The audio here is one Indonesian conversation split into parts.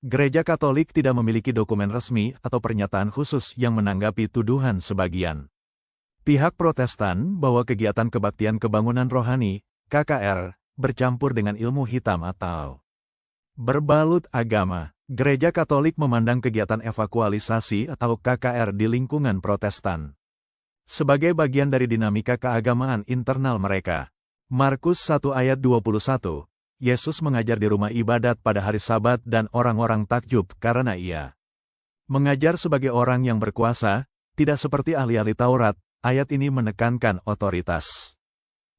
Gereja Katolik tidak memiliki dokumen resmi atau pernyataan khusus yang menanggapi tuduhan sebagian pihak Protestan bahwa kegiatan kebaktian kebangunan rohani, KKR, bercampur dengan ilmu hitam atau berbalut agama. Gereja Katolik memandang kegiatan evakualisasi atau KKR di lingkungan Protestan sebagai bagian dari dinamika keagamaan internal mereka. Markus 1 ayat 21, Yesus mengajar di rumah ibadat pada hari Sabat dan orang-orang takjub karena ia mengajar sebagai orang yang berkuasa, tidak seperti ahli-ahli Taurat. Ayat ini menekankan otoritas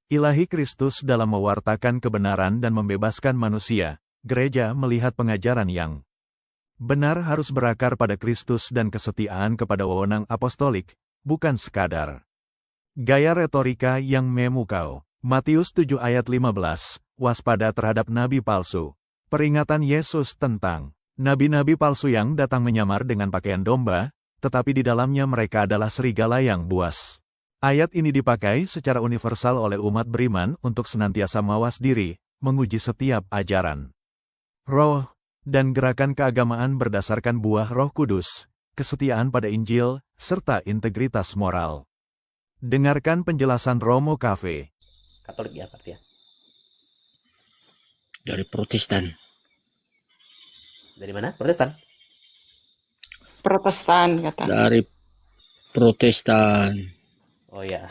ilahi Kristus dalam mewartakan kebenaran dan membebaskan manusia. Gereja melihat pengajaran yang benar harus berakar pada Kristus dan kesetiaan kepada wewenang apostolik, bukan sekadar gaya retorika yang memukau. Matius 7 ayat 15, waspada terhadap nabi palsu. Peringatan Yesus tentang nabi-nabi palsu yang datang menyamar dengan pakaian domba, tetapi di dalamnya mereka adalah serigala yang buas. Ayat ini dipakai secara universal oleh umat beriman untuk senantiasa mawas diri, menguji setiap ajaran Roh, dan gerakan keagamaan berdasarkan buah Roh Kudus, kesetiaan pada Injil, serta integritas moral. Dengarkan penjelasan Romo Cafe. Katolik ya berarti ya. Dari Protestan. Dari mana? Protestan. Protestan kata. Dari Protestan. Oh ya,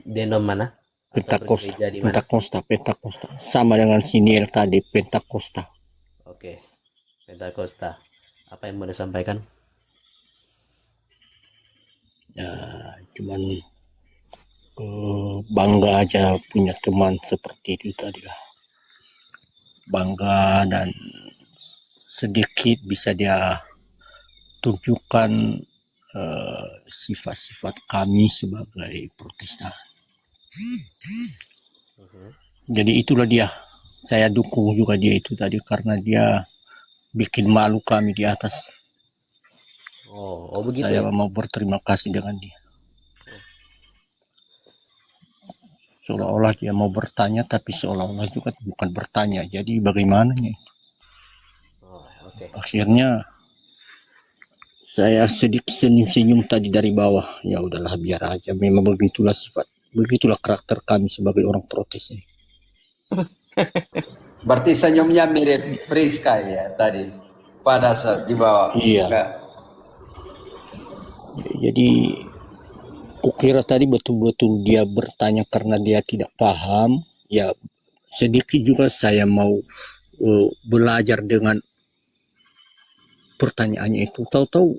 denom mana? Atau Pentakosta. bergereja di mana? Pentakosta. Sama dengan Siniel tadi, Pentakosta. Oke. Pentakosta. Apa yang mau disampaikan? Ya, cuman bangga aja punya teman seperti itu tadi lah. Bangga dan sedikit bisa dia tunjukkan sifat-sifat kami sebagai Protestan. Jadi itulah dia. Saya dukung juga dia itu tadi karena dia bikin malu kami di atas. Oh begitu Saya ya. mau berterima kasih dengan dia. Seolah-olah dia mau bertanya, tapi seolah-olah juga bukan bertanya. Jadi bagaimana nih? Oh, oke. Akhirnya saya sedikit senyum-senyum tadi dari bawah. Ya udahlah, biar aja. Memang begitulah sifat, begitulah karakter kami sebagai orang protes ini. Berarti senyumnya mirip Friska ya tadi pada saat di bawah. Iya. Enggak. Jadi kukira tadi betul-betul dia bertanya karena dia tidak paham. Ya sedikit juga saya mau belajar dengan pertanyaannya itu. Tahu-tahu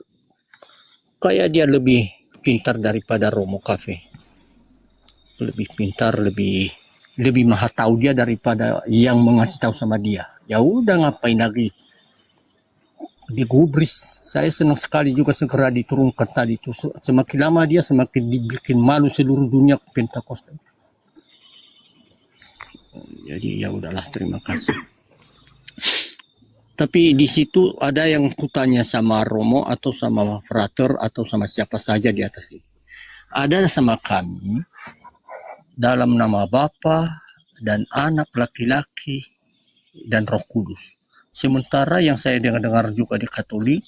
kayak dia lebih pintar daripada Romo Cafe. Lebih pintar, lebih maha tahu dia daripada yang mengasih tahu sama dia. Ya udah, ngapain lagi digubris. Saya senang sekali juga segera diturunkan tadi itu. Semakin lama dia semakin dibikin malu seluruh dunia Pentakosta. Jadi ya udahlah, terima kasih. Tapi di situ ada yang kutanya sama Romo atau sama Frater atau sama siapa saja di atas ini. Ada sama kami dalam nama Bapa dan Anak laki-laki dan Roh Kudus. Sementara yang saya dengar juga di Katolik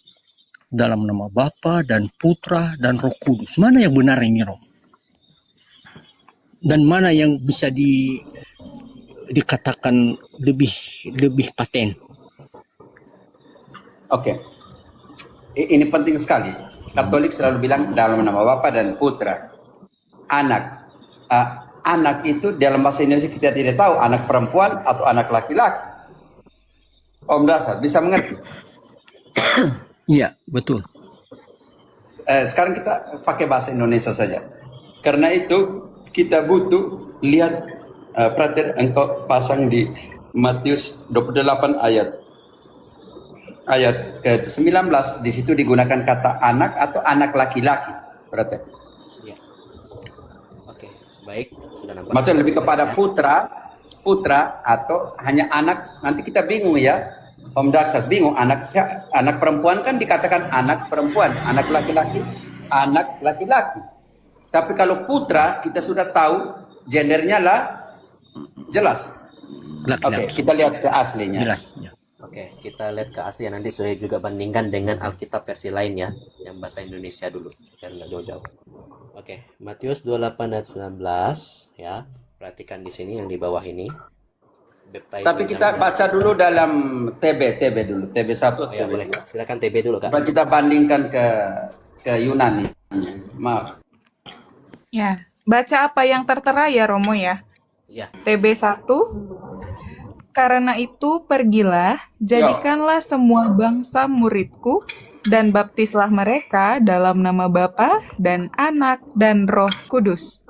dalam nama Bapa dan Putra dan Roh Kudus. Mana yang benar ini, Roh? Dan mana yang bisa dikatakan lebih paten? Oke. Ini penting sekali. Katolik selalu bilang dalam nama Bapa dan Putra. Anak. Anak itu dalam bahasa Indonesia kita tidak tahu anak perempuan atau anak laki-laki. Om Dasar bisa mengerti? Iya, betul. Sekarang kita pakai bahasa Indonesia saja. Karena itu kita butuh lihat perhatian engkau pasang di Matius 28 ayat ke-19, di situ digunakan kata anak atau anak laki-laki. Berarti. Ya. Oke, baik, sudah nampak. Maksudnya lebih kepada putra atau hanya anak. Nanti kita bingung ya. Om Daksat bingung, anak perempuan kan dikatakan anak perempuan, anak laki-laki, anak laki-laki. Tapi kalau putra kita sudah tahu gendernya lah jelas. Laki-laki. Oke, kita lihat ke aslinya. Jelas. Ya. Oke, kita lihat ke asli ya. Nanti saya juga bandingkan dengan Alkitab versi lain ya, yang bahasa Indonesia dulu, biar nggak jauh-jauh. Oke, Matius 28 ayat 19 ya. Perhatikan di sini yang di bawah ini. Baptizing Tapi kita baca dulu dalam TB dulu, TB1 Oh ya, TB. boleh. Silakan TB dulu, Kak. Coba kita bandingkan ke Yunani. Maaf. Ya, baca apa yang tertera ya Romo ya. Ya, TB1, karena itu pergilah, jadikanlah semua bangsa muridku, dan baptislah mereka dalam nama Bapa dan Anak dan Roh Kudus.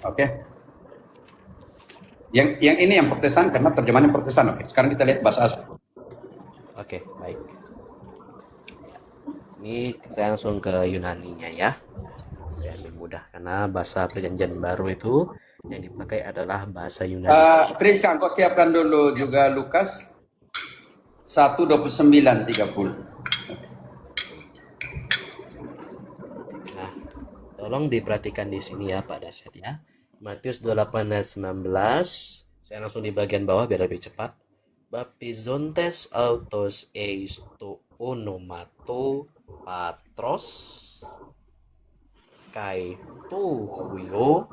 Oke. Yang ini yang Protestan karena terjemahannya Protestan. Oke. Sekarang kita lihat bahasa asli. oke, baik. Ini saya langsung ke Yunaninya ya. Ya, lebih mudah karena bahasa Perjanjian Baru itu yang dipakai adalah bahasa Yunani. Priska, kau siapkan dulu juga Lukas 1:29-30. Nah, tolong diperhatikan di sini ya Pak Dasyat ya. Matius 28 ayat 19. Saya langsung di bagian bawah biar lebih cepat. Baptizontes autos eis to onomato patros kai to huio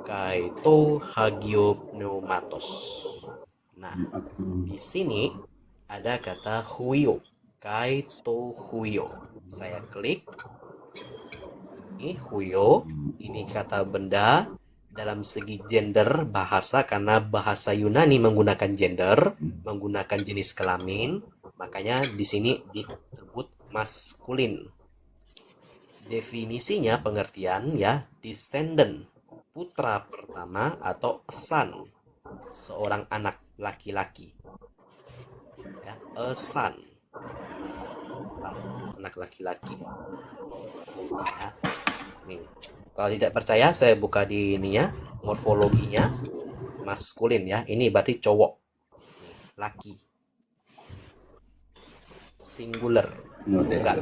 kai to hagio pneumatos. Nah, di sini ada kata huio, kai to huio. Saya klik. Ini huio, ini kata benda dalam segi gender bahasa karena bahasa Yunani menggunakan gender, menggunakan jenis kelamin, makanya di sini disebut maskulin. Definisinya pengertian ya, descendant, putra pertama atau son, seorang anak laki-laki. Ya, a son, anak laki-laki. Ya. Nih. Kalau tidak percaya saya buka di ininya, morfologinya maskulin ya. Ini berarti cowok. Nih, laki. Singular. Enggak.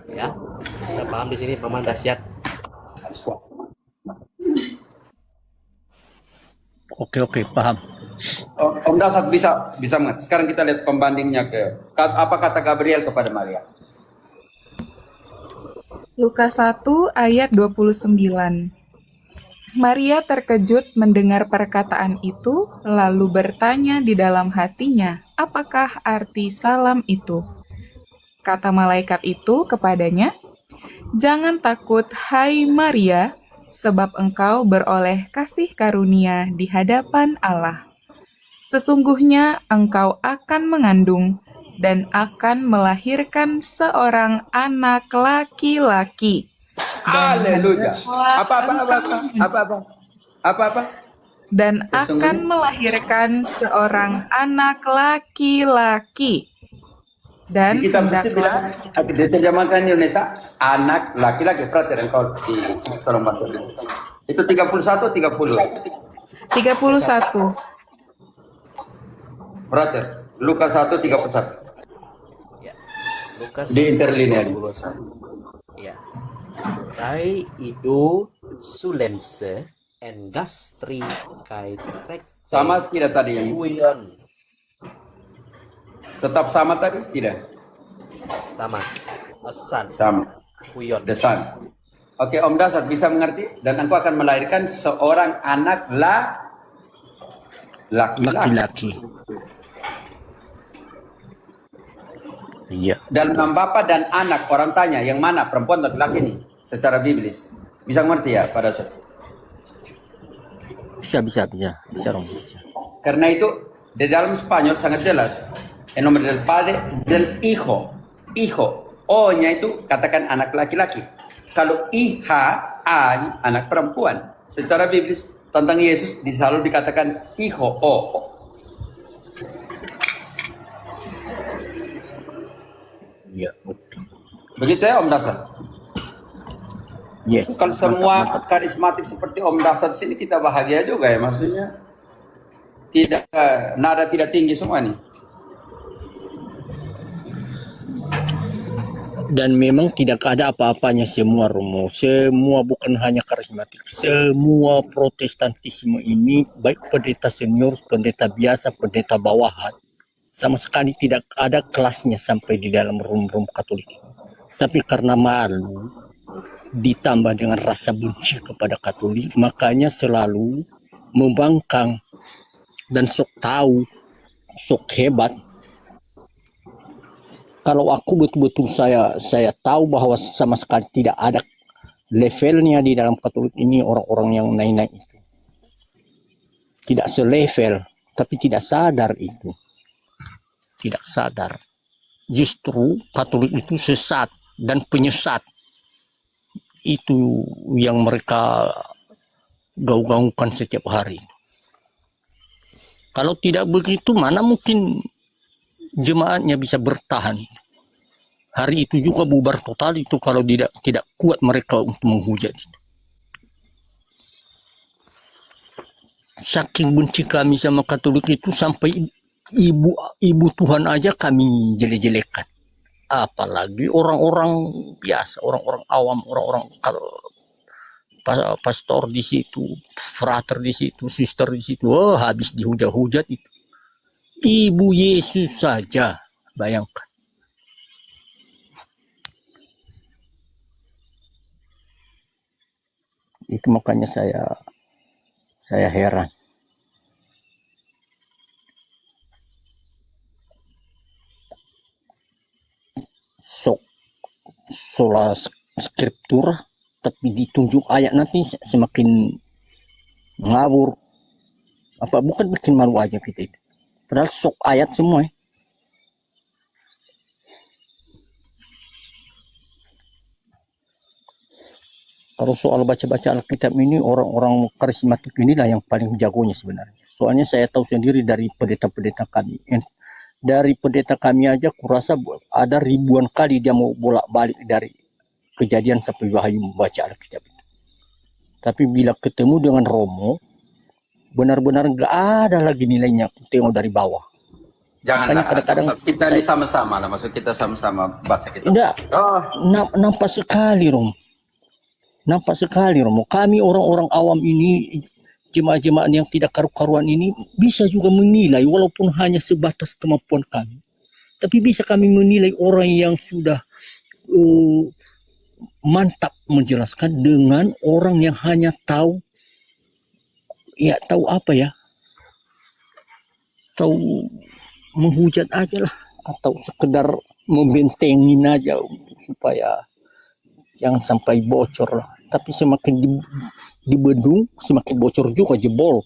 Ya. Bisa paham di sini Paman Dasyat? Oke, paham. Om Dasat bisa mengerti. Sekarang kita lihat pembandingnya apa kata Gabriel kepada Maria. Lukas 1 ayat 29. Maria terkejut mendengar perkataan itu, lalu bertanya di dalam hatinya, apakah arti salam itu? Kata malaikat itu kepadanya, jangan takut, hai Maria, sebab engkau beroleh kasih karunia di hadapan Allah. Sesungguhnya engkau akan mengandung dan akan melahirkan seorang anak laki-laki. Haleluya. Apa? Dan akan melahirkan seorang anak laki-laki. Dan Di kitab suci bilang, diterjemahkan di Indonesia, anak laki-laki. Perhatian kau di tolong bantu. Itu 31 30. 31. Perhatian. Lukas 1:31. Ya. Lukas Di interlinear. 21. Ya. Kai ido sulemse en gastri kai texe Sama tidak tadi yang huion. tetap sama tadi? Tidak. Sama. Asan. Sama. Huion. The Son. Oke, Om Dasar bisa mengerti dan engkau akan melahirkan seorang anak laki-laki. Laki-laki. Iya. Dalam nama Bapa dan anak, orang tanya yang mana perempuan atau laki-laki ini secara biblis. Bisa mengerti ya pada saat. Bisa Romo. Karena itu di dalam Spanyol sangat jelas. En nombre del Padre del Hijo. Hijo. O-nya itu katakan anak laki-laki. Kalau hija, A, anak perempuan. Secara biblis tentang Yesus selalu dikatakan Hijo, O. Iya, betul. Begitu ya Om Dasar? Yes. Kalau semua Mantap. karismatik seperti Om Dasar di sini kita bahagia juga ya, maksudnya tidak nada tidak tinggi semua nih. Dan memang tidak ada apa-apanya semua Romo. Semua bukan hanya karismatik. Semua protestantisme ini baik pendeta senior, pendeta biasa, pendeta bawahan. Sama sekali tidak ada kelasnya sampai di dalam rum-rum Katolik. Tapi karena malu ditambah dengan rasa benci kepada Katolik, makanya selalu membangkang dan sok tahu, sok hebat. Kalau aku betul-betul saya tahu bahwa sama sekali tidak ada levelnya di dalam Katolik ini orang-orang yang naik-naik itu. Tidak selevel, tapi tidak sadar itu. Tidak sadar. Justru Katolik itu sesat dan penyesat. Itu yang mereka gaung-gaungkan setiap hari. Kalau tidak begitu, mana mungkin jemaatnya bisa bertahan. Hari itu juga bubar total itu kalau tidak kuat mereka untuk menghujat. Saking benci kami sama Katolik itu sampai ibu Tuhan aja kami jelek-jelekan. Apalagi orang-orang biasa, orang-orang awam, orang-orang kalau pastor di situ, frater di situ, suster di situ, habis dihujat-hujat itu. Ibu Yesus saja, bayangkan. Itu makanya saya heran. Sola skriptura, tapi ditunjuk ayat nanti semakin ngawur. Apa bukan bikin malu aja kita itu. Padahal sok ayat semua. Kalau soal baca-baca Alkitab ini, orang-orang karismatik inilah yang paling jagonya sebenarnya. Soalnya saya tahu sendiri dari pendeta-pendeta kami. Dari pendeta kami aja kurasa ada ribuan kali dia mau bolak-balik dari Kejadian sampai Wahyu membaca Alkitab itu. Tapi bila ketemu dengan Romo, benar-benar nggak ada lagi nilainya. Tengok dari bawah. Janganlah, kadang-kadang kita ini sama-sama lah, maksud kita sama-sama baca kita. Enggak, nampak sekali Romo. Nampak sekali Romo. Kami orang-orang awam ini, jemaat-jemaat yang tidak karu-karuan ini bisa juga menilai walaupun hanya sebatas kemampuan kami. Tapi bisa kami menilai orang yang sudah mantap menjelaskan dengan orang yang hanya tahu apa ya, tahu menghujat aja lah, atau sekedar membentengin aja supaya jangan sampai bocor lah. Tapi semakin dibendung semakin bocor juga, jebol.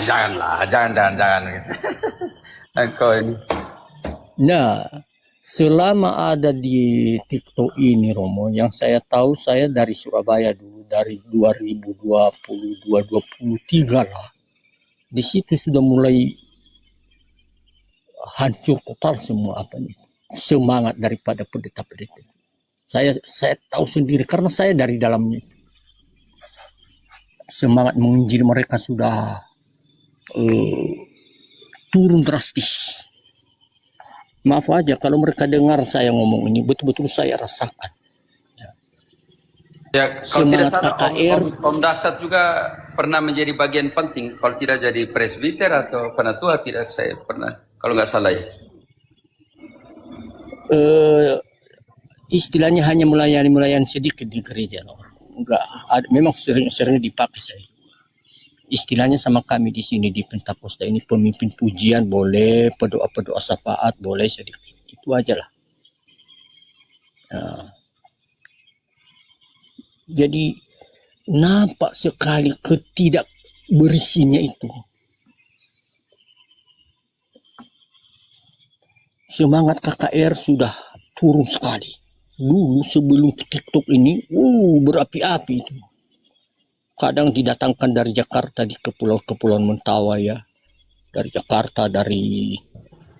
Janganlah, jangan. Engkau ini. Nah, selama ada di TikTok ini Romo, yang saya tahu saya dari Surabaya dulu, dari 2022-23 lah. Di situ sudah mulai hancur total semua apanya. Semangat daripada pendeta-pendeta. Saya tahu sendiri karena saya dari dalamnya. Semangat menginjil mereka sudah turun drastis. Maaf aja kalau mereka dengar saya ngomong ini, betul-betul saya rasakan. Ya, kalau tidak Semangat salah, KKR. Om Dasat juga pernah menjadi bagian penting. Kalau tidak jadi presbiter atau penatua, tidak saya pernah. Kalau nggak salah ya. Istilahnya hanya melayani sedikit di gereja loh. Enggak, memang sering dipakai saya. Istilahnya sama kami di sini di Pentakosta ini, pemimpin pujian boleh, pedoa syafaat boleh sedikit. Itu aja lah. Jadi nampak sekali ketidakberisinya itu. Semangat KKR sudah turun sekali. Dulu sebelum TikTok ini, berapi-api itu. Kadang didatangkan dari Jakarta di kepulauan Mentawai ya. Dari Jakarta, dari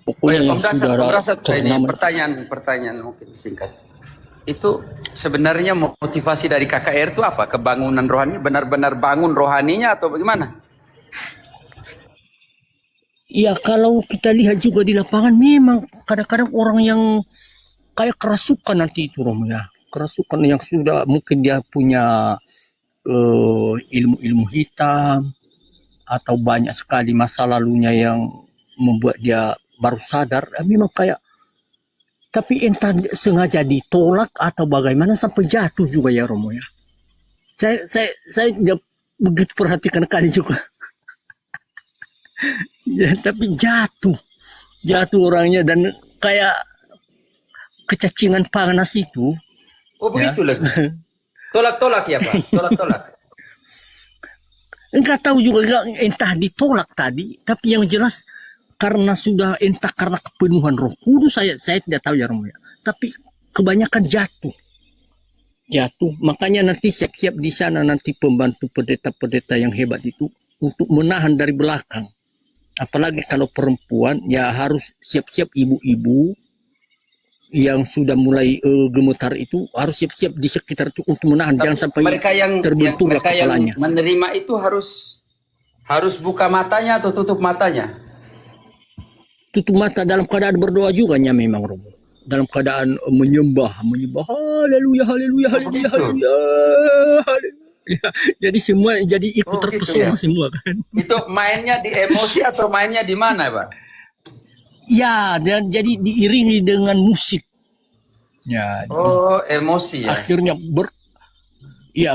pokoknya yang sudah ternama. Pertanyaan mungkin singkat. Itu sebenarnya motivasi dari KKR itu apa? Kebangunan rohani, benar-benar bangun rohaninya atau bagaimana? Ya kalau kita lihat juga di lapangan memang kadang-kadang orang yang kayak kerasukan nanti itu Romo ya. Kerasukan yang sudah mungkin dia punya ilmu-ilmu hitam atau banyak sekali masa lalunya yang membuat dia baru sadar. Memang kayak, tapi entah sengaja ditolak atau bagaimana sampai jatuh juga ya Romo ya. Saya tidak begitu perhatikan kali juga. Ya, tapi jatuh orangnya dan kayak kecacingan panas itu. Oh begitu lagi. Tolak-tolak ya Pak, tolak-tolak. Enggak tahu juga entah ditolak tadi, tapi yang jelas karena sudah entah karena kepenuhan Roh Kudus saya tidak tahu ya Romo ya. Tapi kebanyakan jatuh. Makanya nanti siap-siap di sana nanti pembantu pendeta-pendeta yang hebat itu untuk menahan dari belakang. Apalagi kalau perempuan ya harus siap-siap ibu-ibu yang sudah mulai gemetar itu harus siap-siap di sekitar itu untuk menahan. Tapi Jangan sampai mereka yang kepalanya. menerima itu harus buka matanya atau tutup matanya. Tutup mata dalam keadaan berdoa juga memang Romo. Dalam keadaan menyembah haleluya haleluya haleluya haleluya. Ya, jadi semua jadi ikut terpesona ya. semua kan. Itu mainnya di emosi atau mainnya di mana Pak? Ya, dan jadi diiringi dengan musik. Ya. Oh emosi ya. Akhirnya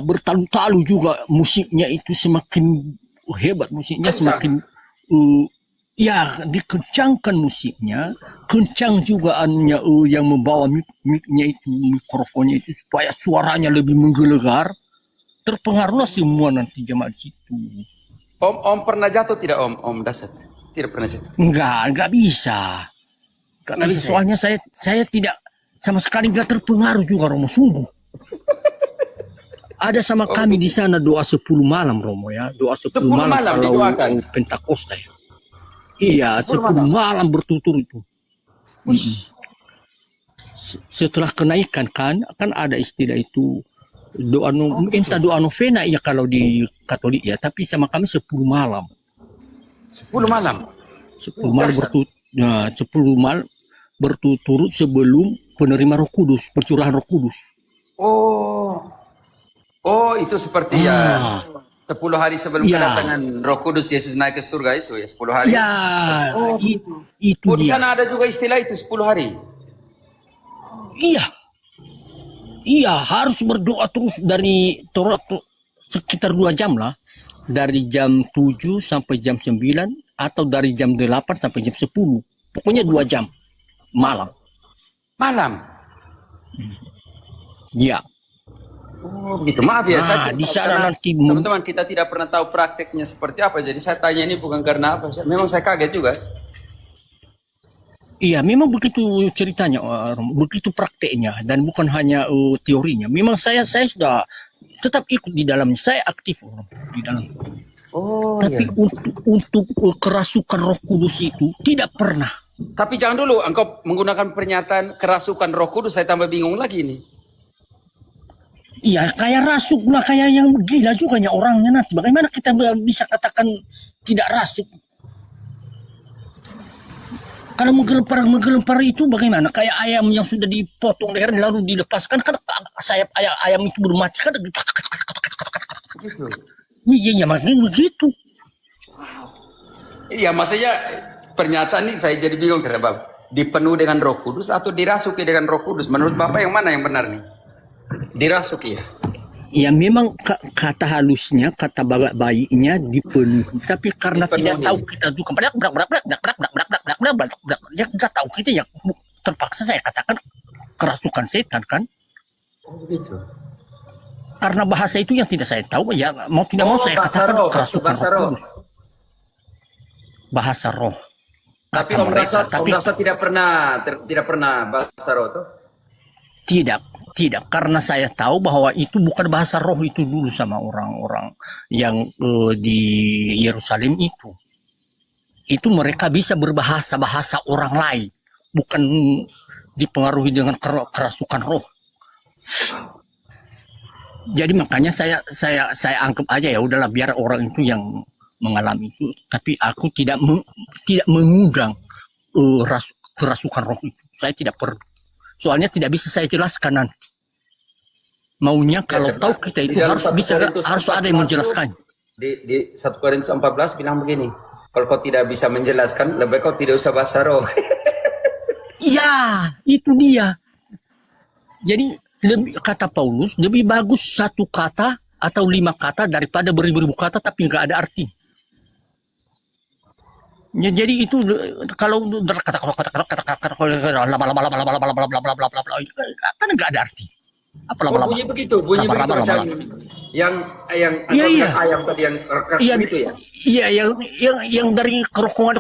bertalu-talu juga musiknya itu semakin hebat musiknya. Kencang. Semakin dikencangkan musiknya, kencang juga yang membawa mic-nya itu, mikrofonnya itu supaya suaranya lebih menggelegar. Terpengaruhlah semua nanti jemaat situ. Om pernah jatuh tidak Om Dasat? Tidak pernah jatuh. Enggak bisa. Nggak bisa. Soalnya saya tidak sama sekali enggak terpengaruh juga Romo, sungguh. Ada sama kami di sana doa 10 malam Romo ya, doa 10 malam kalau didoakan. Pentakosta ya. Iya, 10 malam bertutur itu. Setelah kenaikan kan ada istilah itu entah doa novena ya kalau di Katolik ya, tapi sama kami 10 malam. 10 malam. 10 malam berturut sebelum penerima Roh Kudus, percurahan Roh Kudus. Oh, itu seperti 10 hari sebelum kedatangan Roh Kudus Yesus naik ke surga itu ya, 10 hari. Ya, itu di dia. sana ada juga istilah itu 10 hari. Iya, harus berdoa terus dari sekitar 2 jam lah. Dari jam 7 sampai jam 9 atau dari jam 8 sampai jam 10. Pokoknya 2 jam malam. Iya. Oh, gitu. Maaf ya, saya di sana nanti teman-teman kita tidak pernah tahu prakteknya seperti apa. Jadi saya tanya ini bukan karena apa. Memang saya kaget juga. Iya, memang begitu ceritanya, begitu prakteknya dan bukan hanya teorinya. Memang saya sudah tetap ikut di dalamnya, saya aktif di dalam. Tapi untuk kerasukan Roh Kudus itu tidak pernah. Tapi jangan dulu, engkau menggunakan pernyataan kerasukan Roh Kudus, saya tambah bingung lagi nih. Iya, kayak rasuk lah, kayak yang gila juga ya orangnya nanti. Bagaimana kita bisa katakan tidak rasuk? Kalau menggelempar itu bagaimana? Kayak ayam yang sudah dipotong leher lalu dilepaskan kan sayap ayam itu bermati kan Begitu. Iya, maksudnya begitu. Iya, maksudnya pernyataan ini saya jadi bingung karena Bapak dipenuhi dengan Roh Kudus atau dirasuki dengan Roh Kudus. Menurut Bapak yang mana yang benar nih? Dirasuki ya? Ya memang kata halusnya, kata baiknya dipenuhi. Tapi karena tidak tahu kita juga ya nggak tahu kita ya terpaksa saya katakan kerasukan setan kan. Oh begitu. Karena bahasa itu yang tidak saya tahu ya mau tidak mau saya katakan kerasukan bahasa roh. Tapi Om Rasa tidak pernah bahasa roh tuh? Tidak, karena saya tahu bahwa itu bukan bahasa roh itu dulu sama orang-orang yang di Yerusalem itu. Itu mereka bisa berbahasa orang lain, bukan dipengaruhi dengan kerasukan roh. Jadi makanya saya anggap aja ya udahlah biar orang itu yang mengalami itu, tapi aku tidak mengundang kerasukan roh itu. Saya tidak perlu. Soalnya tidak bisa saya jelaskan nanti. Maunya kalau tahu kita Di itu dalam harus 1 bisa, Korintus harus ada yang 14 menjelaskan. di 1 Korintus 14 bilang begini, kalau kau tidak bisa menjelaskan, lebih kau tidak usah bahasa roh. Iya, itu dia. Jadi kata Paulus, lebih bagus satu kata atau 5 kata daripada beribu-ribu kata tapi nggak ada arti. Ya, jadi itu kalau lama-lama kan nggak ada arti. Apa Oh, lama-lama? bunyi begitu macam yang Iya, iya. ayam tadi yang Iya, begitu ya. iya, yang dari kerokongan.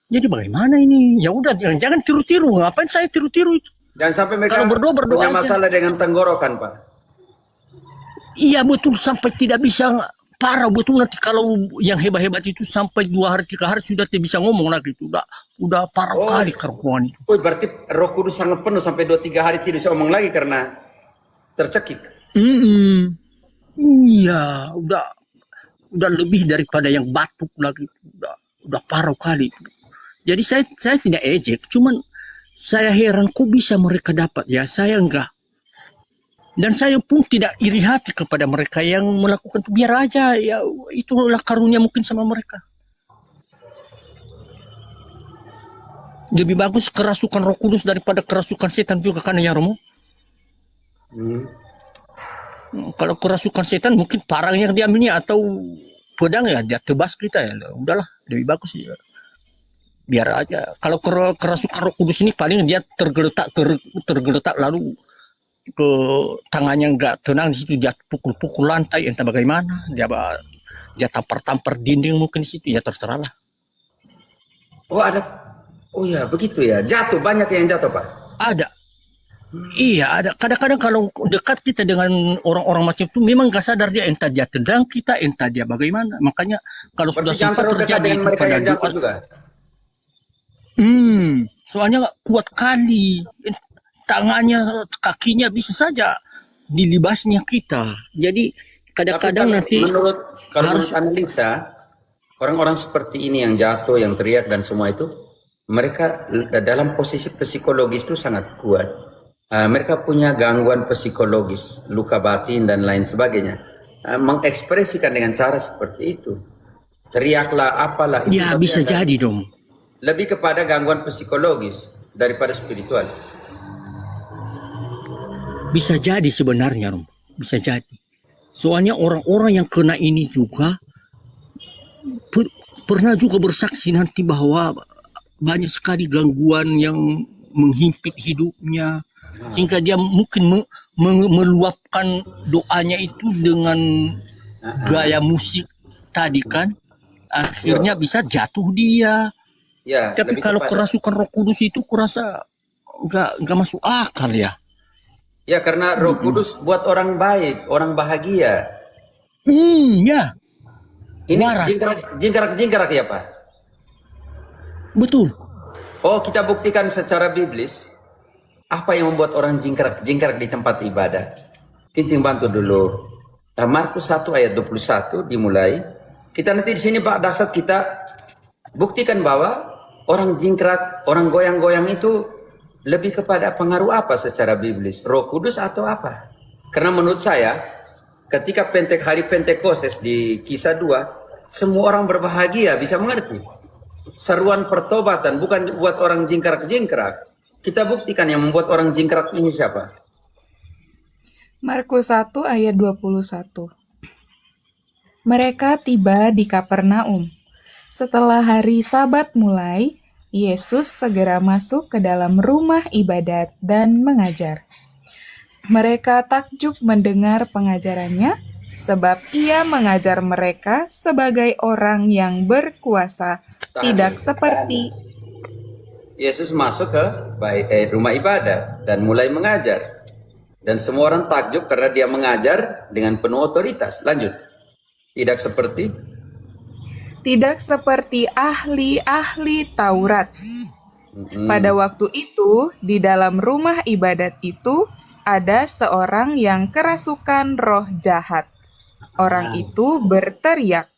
Jadi bagaimana ini? Ya udah, jangan tiru-tiru. Ngapain saya tiru-tiru itu? Jangan sampai mereka Kalau berdoa punya aja. masalah dengan tenggorokan, Pak. Iya betul, sampai tidak bisa, parah betul. Nanti kalau yang hebat-hebat itu sampai 2 hari 3 hari sudah tidak bisa ngomong lagi. Itu udah parah kali kerokongan itu. Oh, berarti Roh Kudus sangat penuh sampai 2-3 hari tidak bisa ngomong lagi karena tercekik. Iya, udah lebih daripada yang batuk lagi. Udah parah kali. Jadi saya tidak ejek, cuman saya heran kok bisa mereka dapat, ya saya enggak. Dan saya pun tidak iri hati kepada mereka yang melakukan itu, biar aja, ya itulah karunia mungkin sama mereka. Lebih bagus kerasukan Roh Kudus daripada kerasukan setan juga kan ya Romo. Kalau kerasukan setan mungkin parang yang diambilnya atau pedang ya dia tebas kita ya, udahlah lebih bagus ya. Biar aja. Kalau kerasukan Roh Kudus ini paling dia tergeletak lalu ke tangannya nggak tenang, di situ dia pukul lantai entah bagaimana, dia tampar dinding mungkin di situ, ya terserah lah. Oh, ada. Oh ya, begitu ya. Jatuh, banyak yang jatuh, Pak. Ada. Iya, ada. Kadang-kadang kalau dekat kita dengan orang-orang macam itu memang nggak sadar dia, entah dia tendang kita, entah dia bagaimana. Makanya kalau Berarti sudah jangan sempat terlalu dekat terjadi dengan mereka pada yang jatuh doa, juga. soalnya kuat kali tangannya, kakinya bisa saja dilibasnya kita. Jadi kadang-kadang nanti menurut analisa, orang-orang seperti ini yang jatuh, yang teriak dan semua itu, mereka dalam posisi psikologis itu sangat kuat. Mereka punya gangguan psikologis, luka batin dan lain sebagainya. Mengekspresikan dengan cara seperti itu, teriaklah apalah itu. Ya bisa jadi dong. Lebih kepada gangguan psikologis daripada spiritual. Bisa jadi sebenarnya, Rom. Bisa jadi. Soalnya orang-orang yang kena ini juga pernah juga bersaksi nanti bahwa banyak sekali gangguan yang menghimpit hidupnya, sehingga dia mungkin meluapkan doanya itu dengan gaya musik tadi kan, akhirnya bisa jatuh dia. Ya, tapi kalau kerasukan Roh Kudus itu kurasa nggak masuk akal ya. Ya, karena Roh Kudus buat orang baik, orang bahagia. Ya. Ini jingkrak ya, Pak? Betul. Oh, kita buktikan secara biblis apa yang membuat orang jingkrak di tempat ibadah. Tinting bantu dulu. Markus 1 ayat 21 dimulai. Kita nanti di sini Pak Dasat kita buktikan bahwa orang jingkrak, orang goyang-goyang itu lebih kepada pengaruh apa secara biblis? Roh Kudus atau apa? Karena menurut saya, ketika hari Pentekostes di Kisah 2, semua orang berbahagia, bisa mengerti. Seruan pertobatan bukan buat orang jingkrak-jingkrak. Kita buktikan yang membuat orang jingkrak ini siapa? Markus 1 ayat 21. Mereka tiba di Kapernaum. Setelah hari Sabat mulai, Yesus segera masuk ke dalam rumah ibadat dan mengajar. Mereka takjub mendengar pengajarannya, sebab ia mengajar mereka sebagai orang yang berkuasa, tidak seperti Yesus masuk ke rumah ibadat dan mulai mengajar. Dan semua orang takjub karena dia mengajar dengan penuh otoritas. Lanjut. Tidak seperti ahli-ahli Taurat. Pada waktu itu, di dalam rumah ibadat itu, ada seorang yang kerasukan roh jahat. Orang itu berteriak,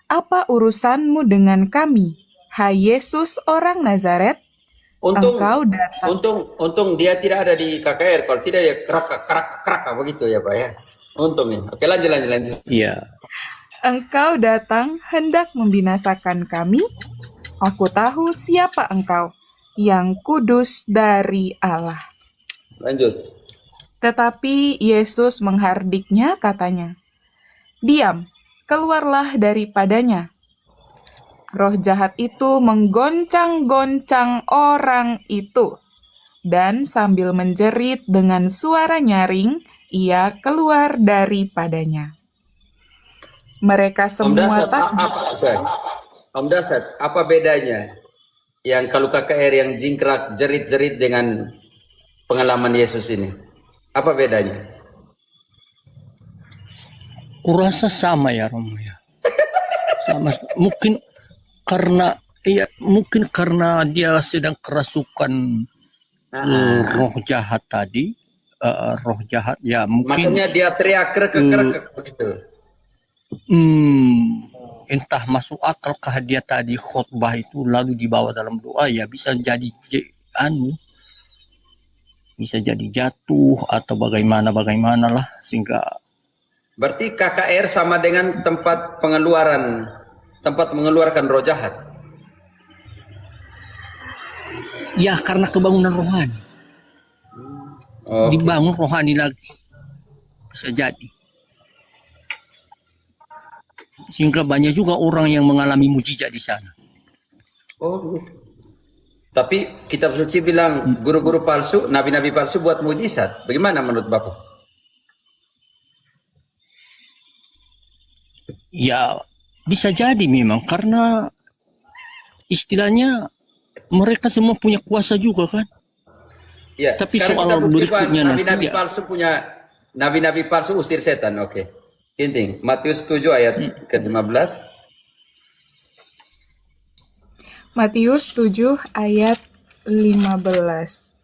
"Apa urusanmu dengan kami, hai Yesus orang Nazaret? Untung, Engkau datang. untung dia tidak ada di KKR. Kalau tidak ya kerak begitu ya Pak ya. Untung ya. Oke, lanjut. Iya. Engkau datang hendak membinasakan kami. Aku tahu siapa engkau, yang kudus dari Allah. Lanjut. Tetapi Yesus menghardiknya, katanya, "Diam, keluarlah daripadanya." Roh jahat itu menggoncang-goncang orang itu, dan sambil menjerit dengan suara nyaring, ia keluar daripadanya. Mereka Om semua Dasat, takjub. Om Dasat, apa bedanya yang kalau KKR yang jingkrak jerit-jerit dengan pengalaman Yesus ini? Apa bedanya? Kurasa sama ya Romo ya. Sama. Mungkin karena dia sedang kerasukan roh jahat tadi. Roh jahat ya mungkin. Makanya dia teriak kerek begitu. Entah masuk akalkah dia tadi khotbah itu lalu dibawa dalam doa, ya bisa jadi bisa jadi jatuh atau bagaimana lah, sehingga Berarti KKR sama dengan tempat mengeluarkan roh jahat. ya karena kebangunan rohani, Oke. dibangun rohani lagi, bisa jadi, sehingga banyak juga orang yang mengalami mujizat di sana. Oh. Tapi kitab suci bilang guru-guru palsu, nabi-nabi palsu buat mujizat. Bagaimana menurut Bapak? Ya bisa jadi memang karena istilahnya mereka semua punya kuasa juga kan. Ya, Tapi sekarang soal kita buktikan berikutnya nanti nabi-nabi ya. palsu nabi-nabi palsu usir setan. Oke. Inting Matius 7 ayat ke-15. Matius 7 ayat 15.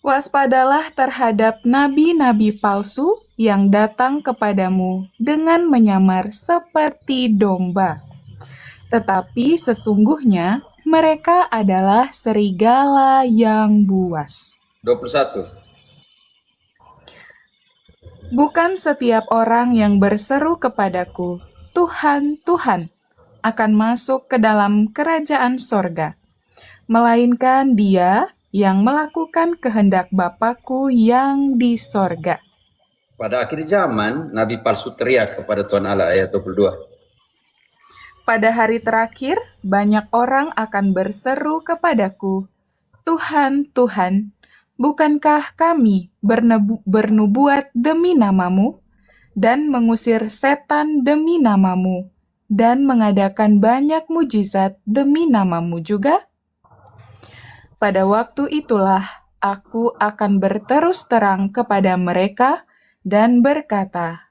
Waspadalah terhadap nabi-nabi palsu yang datang kepadamu dengan menyamar seperti domba. Tetapi sesungguhnya mereka adalah serigala yang buas. 21. Bukan setiap orang yang berseru kepadaku, Tuhan, Tuhan, akan masuk ke dalam kerajaan sorga, melainkan dia yang melakukan kehendak Bapakku yang di sorga. Pada akhir zaman, nabi palsu teriak kepada Tuhan Allah ayat 22. Pada hari terakhir, banyak orang akan berseru kepadaku, Tuhan, Tuhan, bukankah kami bernubuat demi namamu, dan mengusir setan demi namamu, dan mengadakan banyak mujizat demi namamu juga? Pada waktu itulah aku akan berterus terang kepada mereka dan berkata,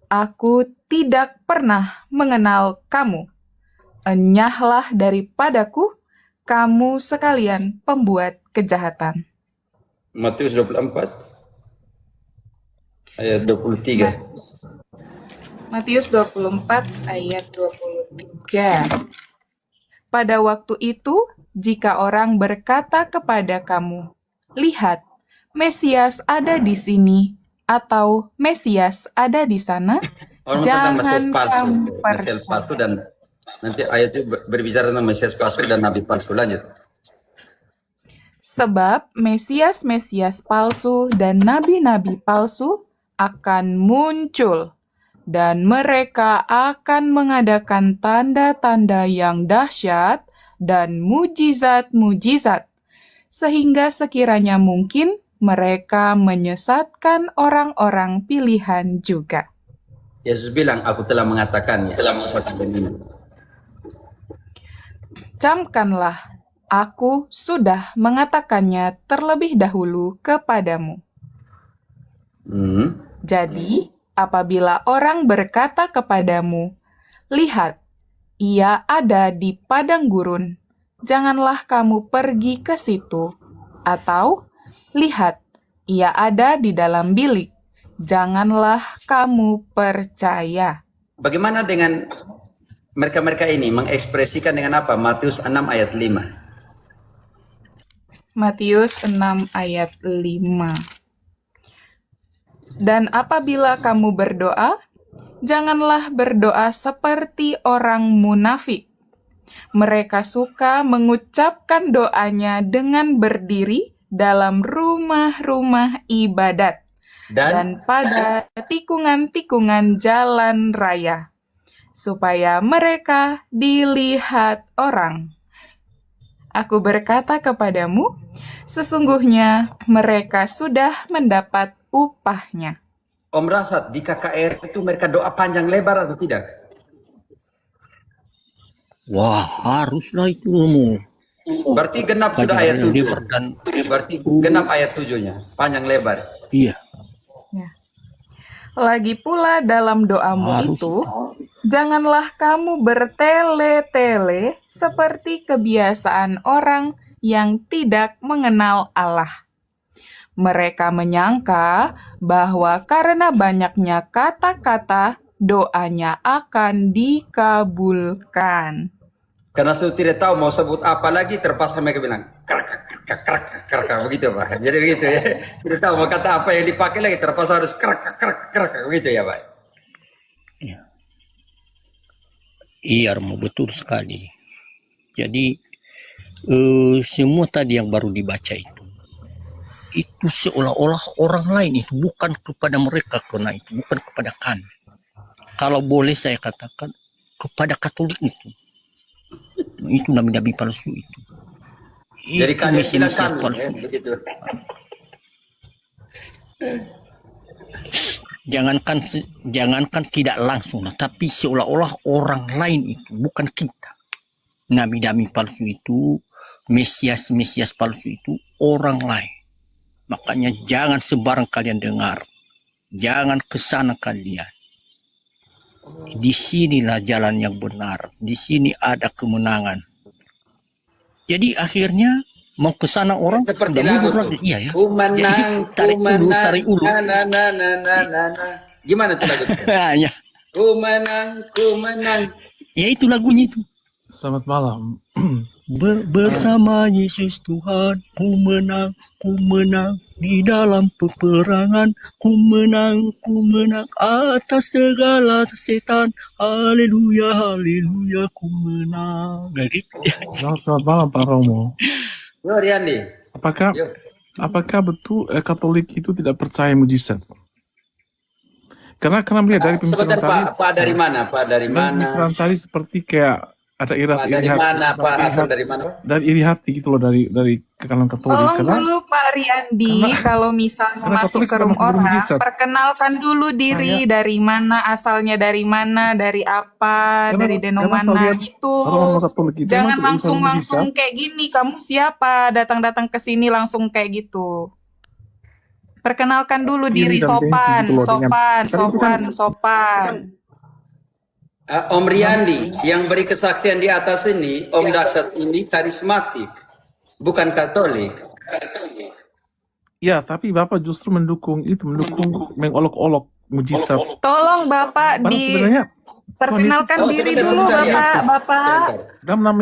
Aku tidak pernah mengenal kamu. Enyahlah daripadaku, kamu sekalian pembuat kejahatan. Matius 24 ayat 23. Matius 24 ayat 23. Pada waktu itu, jika orang berkata kepada kamu, lihat, Mesias ada di sini, atau Mesias ada di sana, Orang tentang jangan Mesias palsu. kamu Mesias palsu dan nanti ayat itu berbicara tentang Mesias palsu dan nabi palsu. Lanjut. Sebab Mesias-Mesias palsu dan nabi-nabi palsu akan muncul, dan mereka akan mengadakan tanda-tanda yang dahsyat dan mujizat-mujizat, sehingga sekiranya mungkin mereka menyesatkan orang-orang pilihan juga. Yesus bilang, aku telah mengatakannya. Seperti begini. Camkanlah, aku sudah mengatakannya terlebih dahulu kepadamu. Jadi, apabila orang berkata kepadamu, lihat, ia ada di padang gurun, janganlah kamu pergi ke situ. Atau, lihat, ia ada di dalam bilik, janganlah kamu percaya. Bagaimana dengan mereka-mereka ini mengekspresikan dengan apa? Matius 6 ayat 5. Matius 6 ayat 5. Dan apabila kamu berdoa, janganlah berdoa seperti orang munafik. Mereka suka mengucapkan doanya dengan berdiri dalam rumah-rumah ibadat dan pada tikungan-tikungan jalan raya, supaya mereka dilihat orang. Aku berkata kepadamu, sesungguhnya mereka sudah mendapat upahnya. Om Rasad, di KKR itu mereka doa panjang lebar atau tidak? Wah, haruslah itu Romo. Berarti genap sudah Panjang ayat 7. lebar dan Berarti genap ayat 7-nya, panjang lebar. iya. Lagi pula dalam doamu Harus. itu, janganlah kamu bertele-tele seperti kebiasaan orang yang tidak mengenal Allah. Mereka menyangka bahwa karena banyaknya kata-kata, doanya akan dikabulkan. Karena saya tidak tahu mau sebut apa lagi, terpaksa mereka bilang krak begitu Pak. Jadi begitu ya. Tidak tahu mau kata apa yang dipakai lagi, terpaksa harus krak begitu ya Pak. Iya, Romo, betul sekali. Jadi semua tadi yang baru dibaca itu seolah-olah orang lain itu, bukan kepada mereka kena itu, bukan kepada kami. Kalau boleh saya katakan kepada Katolik itu nabi-nabi palsu itu. Jadi Itu kalian bilang misi-misi kami palsu. ya, begitu. Jangankan tidak langsung, tapi seolah-olah orang lain itu, bukan kita. Nabi-nabi palsu itu, Mesias palsu itu orang lain. Makanya jangan sebarang kalian dengar. Jangan kesana kalian. Di sinilah jalan yang benar. Di sini ada kemenangan. Jadi akhirnya mau kesana orang Seperti sudah lagu mundur tuh. lagi. Iya ya. Ku menang, Jadi, tarik ulu. na. Gimana tuh lagu itu? Ya. Ku menang. Ya itu lagunya itu. Selamat malam. Bersama Yesus Tuhan, ku menang di dalam peperangan, ku menang atas segala setan. Haleluya, ku menang. Selamat malam Pak Romo. Yo Riandi. Yo. Apakah betul Katolik itu tidak percaya mujizat? Karena melihat dari Sebentar pemikiran Pak dari mana? Pak dari mana? Pemikiran tadi seperti kayak ada Pak dari mana? Pak asal dari mana? dari iri hati gitu loh, dari kalangan Katolik. Tolong dulu Pak Riyandi, kalau misalnya karena masuk Katolik ke sudah room memberi orang, mujizat. perkenalkan dulu diri, dari mana, asalnya dari mana, dari apa, Karena- dari deno karena saya mana, lihat gitu. orang-orang Katolik itu Jangan memang tidak bisa langsung mujizat. kayak gini, kamu siapa, datang-datang ke sini langsung kayak gitu. Perkenalkan dulu Iri diri, dan dengki sopan, gitu loh, dengan- sopan. Om Riandi yang beri kesaksian di atas ini, Om Daksat ini karismatik, bukan Katolik. Ya, tapi Bapak justru mendukung mengolok-olok mujizat. Tolong Bapak Padahal sebenarnya perkenalkan Oh, diri sebentar, dulu sebentar, ya. Bapak. Sebentar. dalam nama